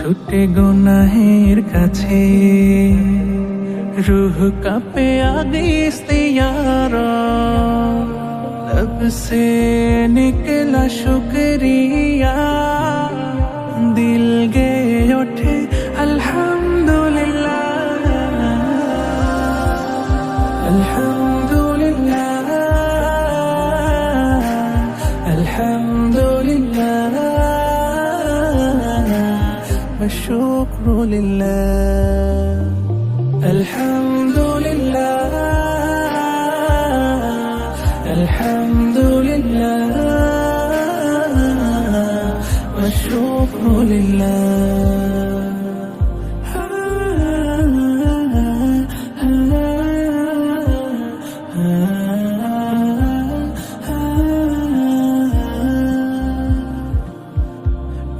ছুটে গুনাহের কাছে, रूह कांपे आगे इस्तियारा, लब से निकला शुक्रिया, दिल गे उठे अल्हम्दुलिल्लाह, अल्हम्दुलिल्लाह, अल्हम्दुलिल्लाह, والشكر لله. الحمد لله، الحمد لله، والشكر لله.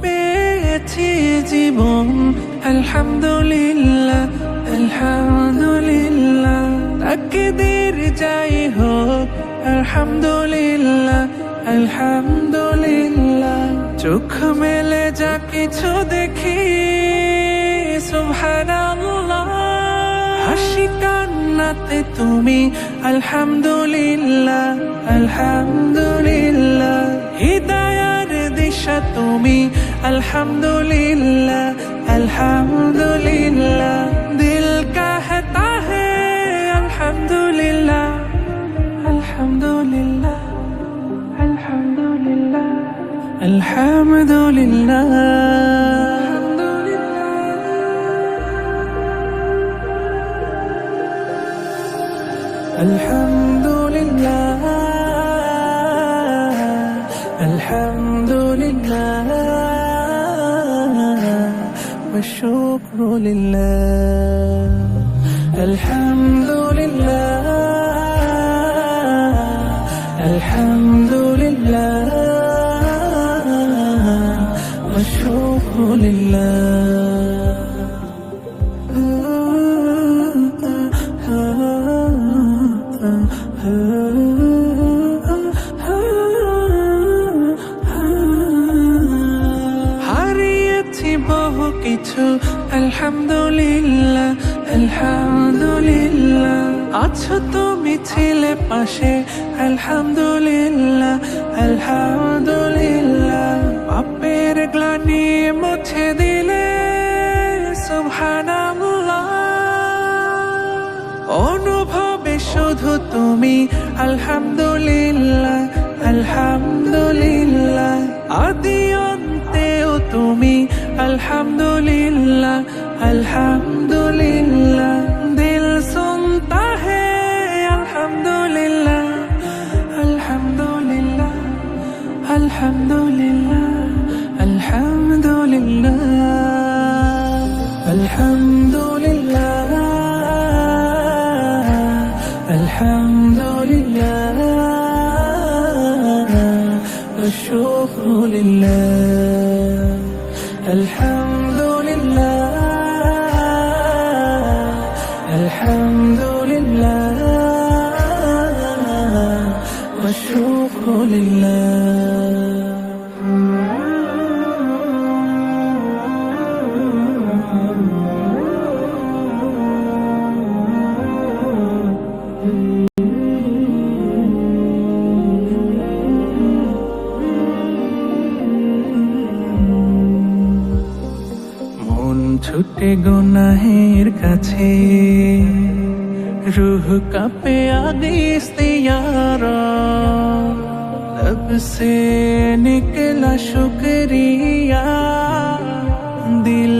পেয়েছি জীবন আলহামদুলিল্লাহ, আলহামদুলিল্লাহ, তাকদীর যাই হোক আলহামদুলিল্লাহ, আলহামদুলিল্লাহ, চোখ মেলে যা কিছু দেখি সুবহানাল্লাহ, হাসি কান্নাতে তুমি আলহামদুলিল্লাহ, আলহামদুলিল্লাহ, হিদায়ার দিশা তুমি अल्हम्दुलिल्लाह, अल्हम्दुलिल्लाह, दिल कहता है अल्हम्दुलिल्लाह, अल्हम्दुलिल्लाह, अल्हम्दुलिल्लाह, अल्हम्दुलिल्लाह, अल्हम्दुलिल्लाह, अल्हम्दुलिल्लाह, والشكر لله. الحمد لله، الحمد لله، والشكر لله. বহু কিছু আলহামদুলিল্লাহ, আলহামদুলিল্লাহ, আছো তুমি ছিলে পাশে আলহামদুলিল্লাহ, আলহামদুলিল্লাহ, পাপের গ্লানি মুছে দিলে সুবহানাল্লাহ, অনুভবে শুধু তুমি আলহামদুলিল্লাহ, আলহামদুলিল্লাহ, আদি অন্তেও তুমি अल्हम्दुलिल्लाह, अल्हम्दुलिल्लाह, दिल सुनता है अल्हम्दुलिल्लाह, अल्हम्दुलिल्लाह, अल्हम्दुलिल्लाह, अल्हम्दुलिल्लाह, अल्हम्दुलिल्लाह, अल्हम्दुलिल्लाह, والشكر لله. अल्हम्दुलिल्लाह, अल्हम्दुलिल्लाह, والشكر لله. ছুটে গুনাহের কাছে, रूह कांपे आगे इस्तियारा, लब से निकला शुक्रिया, दिल